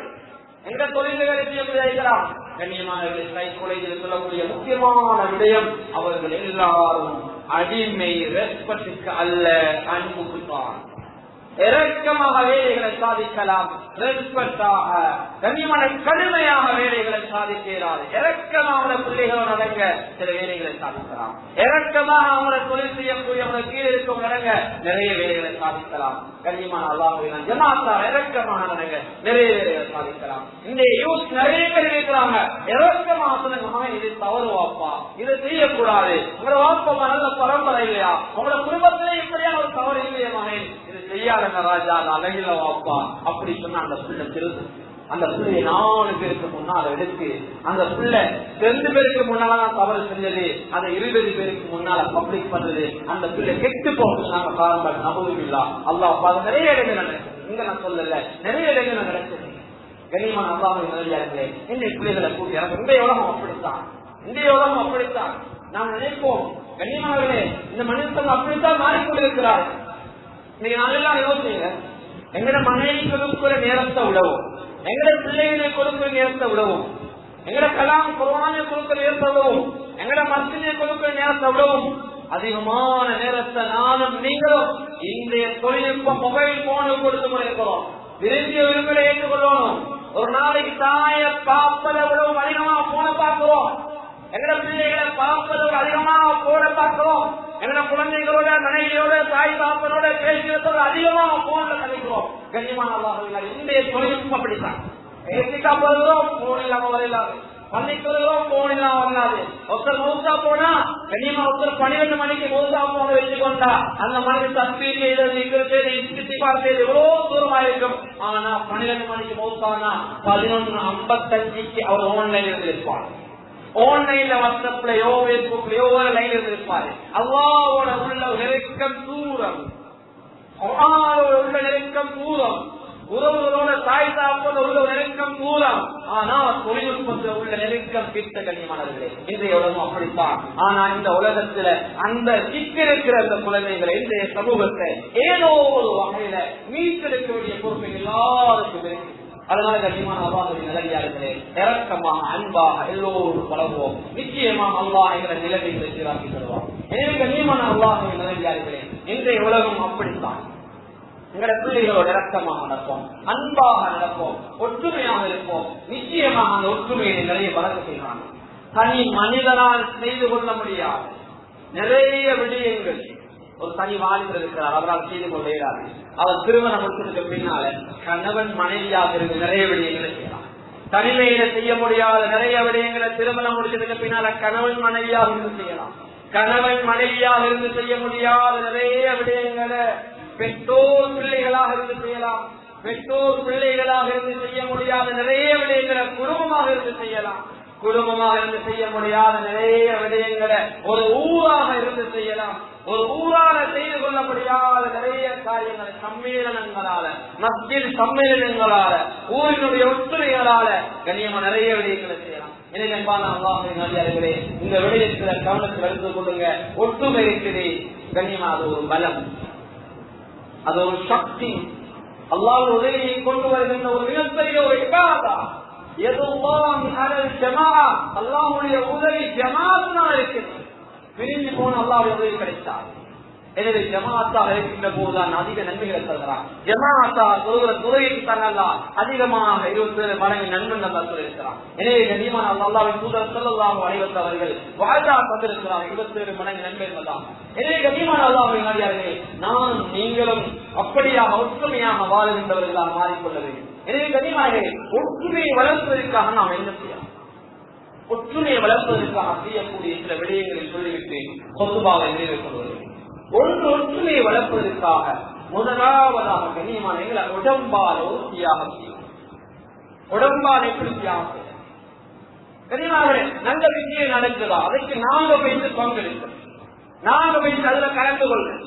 எந்த தொழில்களை செய்யலாம், கண்ணியமான சைக்கோலஜியில் சொல்லக்கூடிய முக்கியமான விடயம், அவர்கள் எல்லாரும் அடிமை ரெஸ்பெக்டுக்கு அல்ல, அன்புக்குத்தான். இரக்கமாக வேலைகளை சாதிக்கலாம், ரெஸ்பெக்டாக கண்ணியமான கடுமையாக வேலைகளை சாதிக்கிறார். இரக்கமாக பிள்ளைகளோட நடங்க சில வேலைகளை சாதிக்கலாம், இரக்கமாக அவங்களை தொழில் செய்யக்கூடிய கீழே இருக்கும் நடங்க நிறைய வேலைகளை சாதிக்கலாம். கண்ணியமான அல்லாஹ்வின் ஜமாத்தார் இரக்கமாக நடங்க நிறைய வேலைகளை சாதிக்கலாம். இந்த யூத் நிறைய பேர் இருக்கிறாங்க, இரக்கமாக சொல்லுங்க, இது தவறு வாப்பா, இதை செய்யக்கூடாது, உங்களோட வாப்பா நல்ல பரம்பரை இல்லையா, உங்களோட குடும்பத்திலே இப்படியான ஒரு தவறு இல்லையா மகன், இது செய்யாத ராஜா அழகில வாப்பா அப்படி சொன்னா அந்த பிள்ளை திருது. அந்த பிள்ளையை 4 பேருக்கு முன்னால எடுத்து அந்த பிள்ளை 2 பேருக்கு முன்னாலதான் தவறு செஞ்சது, அந்த 20 பேருக்கு முன்னால பப்ளிக் பண்றது, அந்த பிள்ளை கெட்டு போகுது. நாங்க பாருங்கள் நபுவில்லா அல்லாஹ் பார்த்து நிறைய இடங்கள் நடக்குது. இங்க நான் சொல்லல, நிறைய இடங்கள் நடக்குது. கனிமான அல்லாஹ்வின் நல்லடியார்களே, என்னை பிள்ளைகளை கூட்டி எனக்கு இந்த உலகம் அப்படித்தான், இந்த உலகம் அப்படித்தான். நாம் நினைப்போம் கண்ணியமானவர்களே, இந்த மனிதர்கள் அப்படித்தான் மாறிக்கொண்டிருக்கிறார்கள். நீங்க நாளெல்லாம் யோசிங்க, எங்கட மனைவி கொடுக்கிற நேரத்தை விடவும், எங்கட பிள்ளைகளை கொடுக்கிற நேரத்தை விடவும், எங்கட கலாம் குர்ஆனை கொடுக்கிற நேரத்தை விடவும், எங்கட மஸ்ஜிதை கொடுக்கிற நேரத்தை விடவும் அதிகமான நேரத்தை நானும் நீங்களும் இன்றைய தொழில்நுட்பம் மொபைல் போனுக்கு கொடுத்து கொண்டிருக்கிறோம். விரும்பிய விரும்பலை ஏற்றுக்கொள்ளணும். ஒரு நாளைக்கு தாய பார்ப்பதை விடவும் அதிகமா போன பார்க்கிறோம். எங்கட பிள்ளைகளை பார்ப்பதோடு அதிகமா போன பார்க்கிறோம். எங்கட குழந்தைகளோட மனைவியோட தாய் பாப்பனோட பேசுறதோட அதிகமா போன்ல கலைக்கிறோம். கண்ணியமான அல்லாஹ், இன்றைய தொழில்நுட்பம் அப்படித்தான். ஏசிக்கா போகிறோம் போன் இல்லாம வரலாது, பள்ளிக்கு வருகிறோம் போன் இல்லாம வரலாது. ஒருத்தர் மௌசா போனா கண்ணியமா ஒருத்தர் 12 மணிக்கு மௌசா போன வச்சுக்கொண்டா அந்த மனித தஸ்பீர் செய்து எவ்வளவு தூரமா இருக்கும். ஆனா 12 மணிக்கு மௌசானா 11:55 அவர் ஆன்லைன்ல இருப்பார். ஆன்லைன்ல வாட்ஸ்அப்லயோ பேஸ்புக்லயோ ஒரு லைன் இருப்பாரு. அல்லாஹ்வோட உள்ள நெருக்கம் தூரம், உள்ள நெருக்கம் தூரம், உறவுகளோட தாய் தாப்போட உள்ள நெருக்கம் தூரம். ஆனா தொழில்நுட்பத்தில் உள்ள நெருக்கம் கிட்ட கண்ணியமானவர்களே, இன்றைய உலகம் அப்படித்தான். ஆனா இந்த உலகத்துல அந்த சிக்கிருக்கிற அந்த குழந்தைகளை இன்றைய சமூகத்தை ஏதோ ஒரு வகையில மீட்டெடுக்க வேண்டிய பொறுப்பு எல்லாருக்கும் இருக்கு. அதனால கண்ணியமான அல்லாஹ்வின் நல்லடியார்களே, இரக்கமாக அன்பாக எல்லோரும் பழகுவோம். நிச்சயமாக அல்லாஹ் என்ற நிலைமைகளை சீராக்கி தருவார். எனவே கண்ணியமான அல்லாஹ்வின் நல்லடியார்களே, இன்றைய உலகம் அப்படித்தான். எங்களை பிள்ளைகளோட இரக்கமாக நடப்போம், அன்பாக நடப்போம், ஒற்றுமையாக இருப்போம். நிச்சயமாக அந்த ஒற்றுமையை நிறைய வளர்க்க செய்வாங்க. தனி மனிதனால் செய்து கொள்ள முடியாது நிறைய விடயங்கள். ஒரு தனி வாலிபர் இருக்கிறார், அவரால் செய்து கொள்ளாது. அவர் திருமணம் முடிச்சதுக்கு பின்னால கணவன் மனைவியாக இருந்து நிறைய விடயங்களை செய்யலாம். தனிமையில செய்ய முடியாத நிறைய விடயங்களை திருமணம் முடிச்சதுக்கு பின்னால கணவன் மனைவியாக இருந்து செய்யலாம். கணவன் மனைவியாக இருந்து செய்ய முடியாத நிறைய விடயங்களை பெற்றோர் பிள்ளைகளாக இருந்து செய்யலாம். பெற்றோர் பிள்ளைகளாக இருந்து செய்ய முடியாத நிறைய விடயங்களை குடும்பமாக இருந்து செய்யலாம். குடும்பமாக இருந்து செய்ய முடியாத நிறைய விடயங்களை ஒரு ஊராக இருந்து செய்யலாம். ஒரு ஊராக செய்து கொள்ள முடியாத நிறைய காரியங்களை சம்மேளனங்களால, மஸ்ஜித் சம்மேளனங்களால, ஊரினுடைய ஒற்றுமைகளால கண்ணியமா நிறைய விடயங்களை செய்யலாம். எனவே அன்பான அல்லாஹ்வின் நல்லடியார்களே, இந்த விடயத்துல கவனத்தில் எடுத்துக் கொள்ளுங்க. ஒற்றுமை இருக்குது கண்ணியமா, அது ஒரு பலம், அது ஒரு சக்தி. அல்லாஹ்வுடைய உதவியை கொண்டு வருகின்ற ஒரு மிகப்பெரிய ஒரு இபாதா. அல்லாஹ்வுடைய உதவி ஜமாஅத்தான் இருக்குது. பிரிஞ்சு போன அல்லாஹ்வுடைய உதவி கிடைத்தார். எனவே ஜமாஅத்தாக இருக்கின்ற போதுதான் அதிக நன்மைகளை தருகிறார். ஜமாஅத்தாக சொல்கிற துறைக்கு தான் அதிகமாக 27 மடங்கு நன்மை நல்லா சொல்லியிருக்கிறார். எனவே கண்ணியமான அல்லாஹ்வின் தூதர் ஸல்லல்லாஹு அலைஹி வஸல்லம் அவர்கள் வாழ்க்கை தந்திருக்கிறார் 27 மடங்கு நன்மை தான். எனவே கண்ணியமான அல்லாஹ்வின் நல்லடியார்களே, நானும் நீங்களும் அப்படியாக ஒற்றுமையாக வாழுகின்றவர்களாக மாறிக்கொள்ள வேண்டும். எனவே கண்ணியமானவர்களே, ஒற்றுமையை வளர்ப்பதற்காக நாம் என்ன செய்யலாம்? ஒற்றுமையை வளர்ப்பதற்காக செய்யக்கூடிய சில விடயங்களை சொல்லிவிட்டு சொத்துபாவை நிறைவேற்றுவது. ஒற்றுமையை வளர்ப்பதற்காக முதலாவதாக கண்ணியமான எங்களை உடம்பால ஒரு தியாகம் செய்யும். உடம்பால் எப்படி தியாகம் செய்யும்? கண்ணியமானவர்களே, நல்ல விஷயம் நடக்குதா, அதுக்கு நாங்க போயிட்டு பங்கெடுக்கணும். நாங்க போயிட்டு அதுல கலந்து கொள்ளணும்.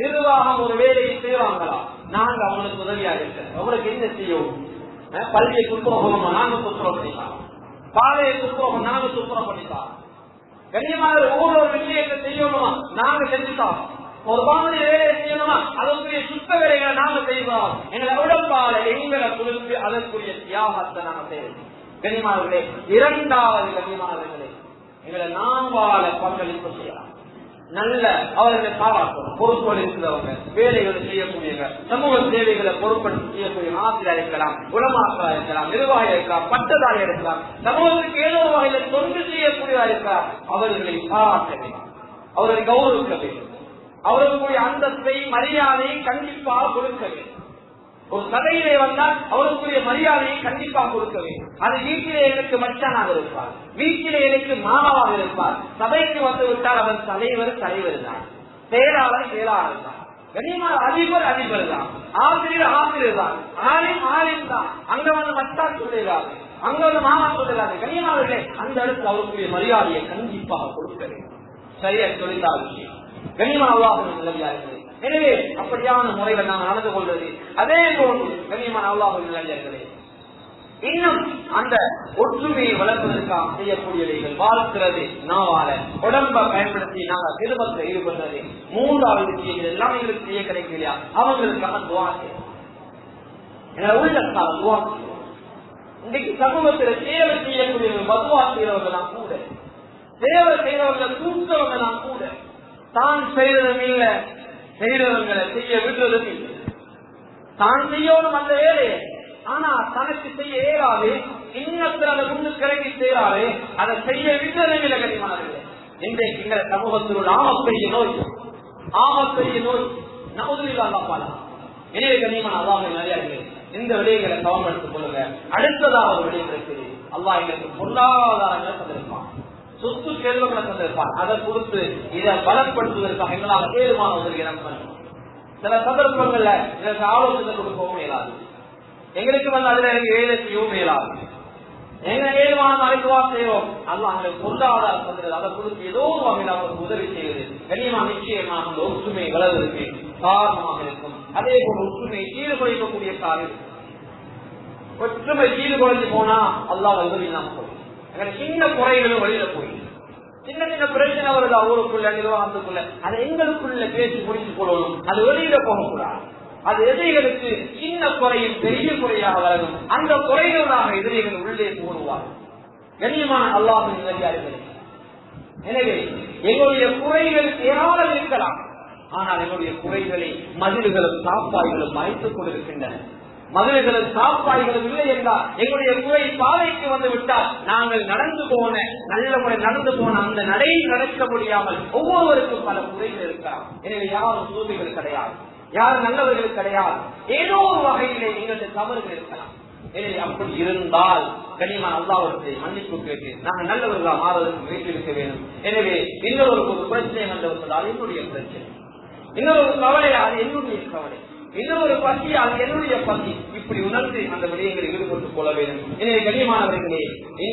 நிர்வாகம் ஒரு வேலையை செய்வாங்களா, நாங்க அவங்களுக்கு உதவியாக இருக்கோம். அவங்களுக்கு என்ன செய்யும்? பள்ளியை துப்புரமா நாங்க துப்புரம் பண்ணிக்கலாம், பாதையை துப்புரமா நாங்க துப்புரம் பண்ணிக்கலாம். கண்ணியமான ஒவ்வொரு விஷயத்தை செய்யணுமா நாங்க செஞ்சுட்டோம். ஒரு பாவனை வேலையை செய்யணுமா அதற்குரிய சுத்த வேலைகளை நாங்க செய்வோம். எங்களை உடம்பால எங்களை குறித்து அதற்குரிய தியாகத்தை நாங்க செய்வோம். கண்ணியமானவர்களே, இரண்டாவது கண்ணியமானவர்களே, எங்களை நாம் வாழ பங்களிப்பு செய்யலாம். நல்ல அவர்களை பாராட்டணும். பொறுப்புகள் இருக்கிறவங்க, வேலைகளை செய்யக்கூடியவங்க, சமூக சேவைகளை பொறுப்படுத்தி செய்யக்கூடிய ஆசிரியர் இருக்கலாம், உலமாக்களா இருக்கலாம், நிர்வாகிகள் இருக்கலாம், பட்டதாரி இருக்கலாம், சமூகத்துக்கு ஏதோ வகையில தொண்டு செய்யக்கூடியவா இருக்கலாம். அவர்களை பாராட்ட வேண்டும், அவர்களை கௌரவிக்க வேண்டும், அவர்களுடைய அந்தஸ்தை மரியாதையை கண்டிப்பாக கொடுக்க வேண்டும். ஒரு சபையிலே வந்தால் அவருக்குரிய மரியாதையை கண்டிப்பாக கொடுக்க வேண்டும். அது வீட்டிலே எனக்கு மச்சானாக இருப்பார், வீட்டிலே எனக்கு மாமாவாக இருப்பார். சபைக்கு வந்து விட்டால் அவர் தலைவர் தான், செயலாளர் தான். கண்ணியமான அதிபர் அதிபர் தான், ஆசிரியர் ஆசிரியர் தான், ஆலிம் ஆலிம் தான். அங்க வந்து மத்தா சொல்லுகிறாரு, அங்க வந்து மாமா சொல்லுகிறாரு. கண்ணியமானவர்களே, அந்த இடத்துல அவருக்குரிய மரியாதையை கண்டிப்பாக கொடுக்க வேண்டும். சரியா சொல்லித்தார விஷயம். கண்ணியமான அல்லாஹ்வின் நல்லடியார்களே, எனவே அப்படியான முறையில் நாங்கள் நடந்து கொள்வது. அதே போன்று கண்ணியமான அல்லாஹ்வின் நல்லடியார்களே, இன்னும் அந்த ஒற்றுமையை வளர்ப்பதற்காக செய்யக்கூடியவைகள் வாழ்க்கிறது, நாவால உடம்ப பயன்படுத்தி நாங்கள் திருமணத்தில் ஈடுபடுறது. மூன்றாவது விஷயங்கள் எல்லாம் எங்களுக்கு செய்ய கிடைக்கலையா, அவங்களுக்காக துவா செய்யணும். உள்ளத்தால துவா செய்யணும். இன்றைக்கு சமூகத்தில் சேவை செய்யக்கூடியவர்கள் பதுவா செய்யறவர்கள் தான் கூட, சேவை செய்யறவர்கள் தூக்கவங்க தான் கூட, தான் செய்யறதும் இல்லை, செய்யறவங்களை செய்ய விடுறதும் இல்லை. தான் செய்யணும் அந்த வேலையை, ஆனா தனக்கு செய்ய ஏறாது, இன்னத்தில் அதை முன்னு கிளம்பி செய்யறாரு, அதை செய்ய விடுறதும் இல்லை. கனிமானது இன்றைக்கு எங்களை சமூகத்தில் உள்ள ஆமப்பெரிய நோய், ஆமப்பெரிய நோய் நவுதுல்லாஹ். எனவே கனிமான அல்லாஹ் நிறைய இந்த விடயங்களை கவனப்படுத்திக் கொள்ளுங்க. அடுத்ததாக ஒரு விடயம் இருக்குது. அல்லாஹ் எங்களுக்கு பொருளாதாரங்களை தந்திருப்பான், சொத்து செல்வங்களை தந்திருப்பான். அதை கொடுத்து இதை பலப்படுத்துவதற்காக எங்களால் ஏதுமான உதவி நம்ம சில சந்தர்ப்பங்கள்ல இதற்கு ஆலோசனை கொடுக்கவும் இயலாது, எங்களுக்கு வந்து அதுல எனக்கு வேலை செய்யவும் இயலாது. எங்க ஏதுவான அழைப்புவா செய்வோம், அல்லாஹ் எங்களுக்கு பொருளாதாரம் தந்தது, அதை கொடுத்து ஏதோ ஒரு வகையில் அவருக்கு உதவி செய்வது கனிமா நிச்சயமாக அந்த ஒற்றுமை வளர்வதற்கு காரணமாக இருக்கும். அதே போல ஒற்றுமையை சீர்குலைக்கக்கூடிய காரியம், ஒற்றுமை சீர்குலைஞ்சு போனா அல்லாஹ் உதவி நாம் சொல்லும். சின்ன குறைகளும் வழியில போய் சின்ன சின்ன பிரச்சனை வருது அவருக்குள்ள நிர்வாகத்துக்குள்ள, அதை எங்களுக்குள்ள பேசி முடித்துக் கொள்ளணும். அது வெளியில போகக்கூடாது. அது எதிரிகளுக்கு சின்ன குறையும் பெரிய குறையாக வரணும். அந்த குறைகளாக எதிரிகள் உள்ளே போடுவார். கண்ணியமான அல்லாஹ்வின் நல்லடியார்களே, எனவே எங்களுடைய குறைகள் ஏராளம் இருக்கலாம், ஆனால் எங்களுடைய குறைகளை மதில்களும் சாப்பாய்களும் மறைத்துக் கொண்டிருக்கின்றன. மதில்களும் சாப்பாய்களும் இல்லை என்றால் எங்களுடைய குறை பாதைக்கு வந்து விட்டால் நாங்கள் நடந்து போன நல்ல முறை நடந்து போன அந்த நடையில் நடக்க முடியாமல் ஒவ்வொருவருக்கும் பல குறைகள் இருக்கலாம். எனவே யாரும் சோதனைகள் கிடையாது, யாரும் நல்லவர்கள் கிடையாது, ஏதோ ஒரு வகையிலே எங்களுடைய தவறுகள் இருக்கலாம். எனவே அப்படி இருந்தால் கனிமான் அல்லாஹ்விடத்தில் மன்னிப்பு கேட்டு நாங்கள் நல்லவர்களாக மாறுவதற்கு முயற்சி இருக்க வேண்டும். எனவே இன்னொரு ஒரு பிரச்சனை வந்தவர்கள் என்னுடைய பிரச்சனை, இன்னொரு கவலை அது என்னுடைய கவலை, இன்னொரு பசி அது என்னுடைய பசி, இப்படி உணர்ந்து அந்த விடயங்களை ஈடுபட்டுக் கொள்ள வேண்டும். எனவே கண்ணியமானவர்களே,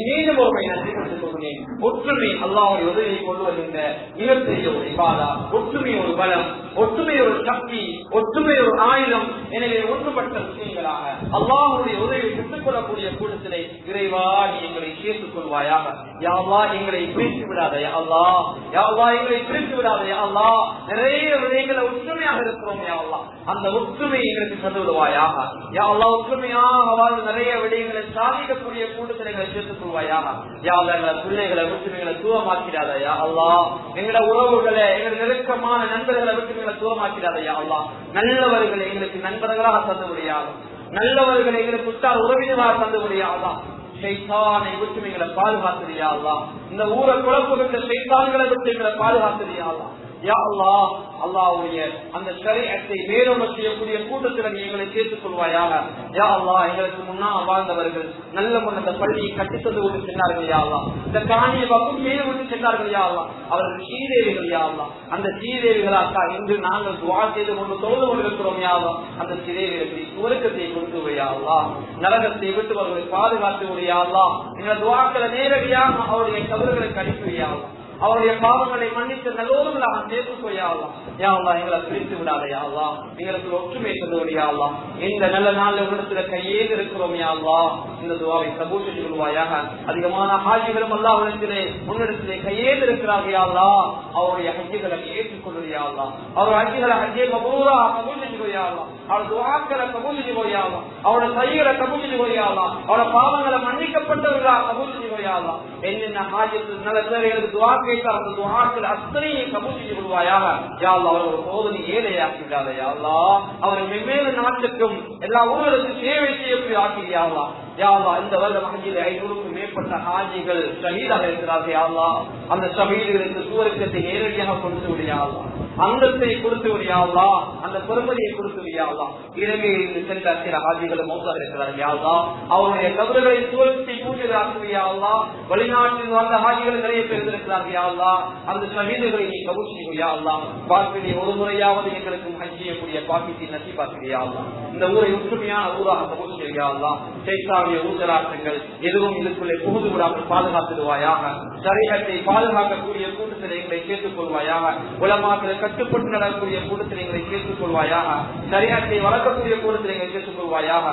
மீண்டும் ஒருமை நன்றி கொண்டு கொண்டேன். ஒற்றுமை அல்லாஹ்வுடைய உதவியை கொண்டு வருகின்ற மிகப்பெரிய ஒரு இபாதா. ஒற்றுமை ஒரு பலம், ஒற்றுமை ஒரு சக்தி, ஒற்றுமை ஒரு ஆயுதம். எனவே ஒன்றுபட்ட விஷயங்களாக அல்லாஹ்வுடைய உதவியை பெற்றுக் கொள்ளக்கூடிய கூட்டத்திலே இறைவா நீ எங்களை சேர்த்துக் கொள்வாயாக. யா அல்லாஹ் எங்களை பிரித்து விடாத, யா அல்லாஹ், யா அல்லாஹ் எங்களை பிரித்து விடாத, யா அல்லாஹ். நிறைய விடயங்களை ஒற்றுமையாக இருக்கிறோம், யா அல்லாஹ், அந்த ஒற்றுமை எங்களுக்கு தந்து விடுவாயாக. யா அல்லாஹ் ஒற்றுமையாக வாழ்ந்து நிறைய விடயங்களை சாதிக்கக்கூடிய கூட்டத்தில் எங்களை சேர்த்துக் கொள்வாயாக. யா அல்லாஹ் எங்களை பிள்ளைகளை ஒற்றுமைகளை தூரமாக்கிறாத, யா அல்லாஹ். எங்களோட உறவுகளை, எங்களோட நெருக்கமான நண்பர்களை ஒற்றுமைகளை தூரமாக்கிறாத, யா அல்லாஹ். நல்லவர்களை எங்களுக்கு நண்பர்களாக தந்து முடியாது, நல்லவர்களை எங்களுக்கு உற்றார் உறவினராக தந்து முடியாதா. ஷைத்தானை விட்டு எங்களை பாதுகாத்துறியா அல்லாஹ். இந்த ஊரை குழப்புகின்ற ஷைத்தான்களை விட்டு எங்களை பாதுகாத்துறியா அல்லாஹ். யா அல்லாஹ், அல்லாஹ்வுடைய அந்த ஷரீஅத்தை வேரோட செய்யக்கூடிய கூட்டத்தில் எங்களை சேர்த்துக் கொள்வாயாக. யா அல்லாஹ், எங்களுக்கு முன்னால் வாழ்ந்தவர்கள் நல்ல முன்ன பள்ளியை கட்டித்தந்து விட்டு சென்றார்கள், யா அல்லாஹ். இந்த காணியை பக்கம் மேலும் விட்டு சென்றார்கள், யா அல்லாஹ். அவர்கள் ஸ்ரீதேவிகள், யா அல்லாஹ். அந்த ஸ்ரீதேவிகளாக்கா இன்று நாங்கள் துஆ செய்து கொண்டு தொழுது கொண்டிருக்கிறோம், யா அல்லாஹ். அந்த ஸ்ரீதேவிகளுக்கு சுவர்க்கத்தை கொடுத்து யா அல்லாஹ், நரகத்தை விட்டு அவர்களை பாதுகாத்து யா அல்லாஹ். இந்த துஆக்களை நேரடியாக அவருடைய கபறுகளுக்கு அனுப்பி யா அல்லாஹ். அவருடைய பாவங்களை மன்னித்து நல்லோர்களாக சேர்த்து யா அல்லாஹ். யா அல்லாஹ் எங்களை பிரித்து விடாத, யா அல்லாஹ். எங்களுக்கு ஒற்றுமை தந்தோடு யா அல்லாஹ். இந்த நல்ல நாள் உங்களிடத்துல கையேந்து இருக்கிறோம், யா அல்லாஹ். இந்த துஆவை கபூல் செய்து கொள்வாயாக. அதிகமான ஹாஜிகளும் அல்லாஹ்விடத்திலே உன்னிடத்திலே கையேந்து இருக்கிறார்கள், யா அல்லாஹ். அவருடைய ஹஜ்ஜுகளை ஏற்றுக்கொள்வது, யா அல்லாஹ். அவருடைய ஹஜ்ஜுகளை ஹஜ்ஜே மப்ரூரா கபூல் செய்து யா அல்லாஹ். அவருடைய துஆக்களை கபூல் செய்து யா அல்லாஹ். அவருடைய சைகளை கபூல் செய்து யா அல்லாஹ். அவருடைய பாவங்களை மன்னிக்கப்பட்டவர்களாக கபூல் செய்து யா அல்லாஹ். என்னென்ன ஹாஜிகள் நல்ல தேவைகளுக்கு துஆ கேட்டால் அந்த துஆக்கள் அத்தனையை கபூல் செய்து கொள்வாயாக. யா அல்லாஹ், அவர்கள் போதனை ஏழையாக்கி விடாத, யா அல்லாஹ். அவர்கள் வெவ்வேறு நாட்டுக்கும் எல்லா ஊர்களுக்கும் சேவை செய்யக்கூடிய ஆக்கி, யா அல்லாஹ். யா அல்லாஹ், இந்த வருடம் ஹஜ்ஜில் 500க்கும் மேற்பட்ட ஹாஜிகள் ஷஹீதாக இருக்கிறார்கள், யா அல்லாஹ். அந்த ஷஹீதுகளுக்கு சுவர்க்கத்தை நேரடியாக கொண்டு விடு, யா அல்லாஹ். அந்தத்தை கொடுத்து விடியாவா, அந்த பெருமதியை கொடுத்து விடியாவா. இலங்கையில் சென்ற சில ஹாஜிகளும் மௌத்தாக இருக்கிறார்கள் யாவா, அவருடைய கபறுகளை தூரத்தை பூஜையாக்குவியாவா. வெளிநாட்டில் வந்த ஹாஜிகள் நிறைய பேர் இருக்கிறார்கள் யாவா, அந்த ஷஹீதுகளை நீ கபூல் செய்வியாவா. வாழ்க்கையை ஒரு முறையாவது எங்களுக்கு ஹஜ் செய்யக்கூடிய பாக்கியத்தை நசிபாக்குவியாவா. இந்த ஊரை ஒற்றுமையான ஊராக கபூல் செய்வியாவா. சைத்தாவிய ஊசலாட்டங்கள் எதுவும் இதுக்குள்ளே புகுந்து விடாமல் பாதுகாத்துடுவாயாக. ஷரீஅத்தை பாதுகாக்கக்கூடிய கூட்டத்தில் எங்களை சேர்த்துக் கொள்வாயாக. உலமாக்களை கட்டுப்பட்டு நடக்கக்கூடிய கூட்டத்தில் எங்களை சேர்த்துக் கொள்வாயாக. ஷரீஅத்தை வளர்க்கக்கூடிய கூட்டத்தில் எங்களை சேர்த்துக் கொள்வாயாக.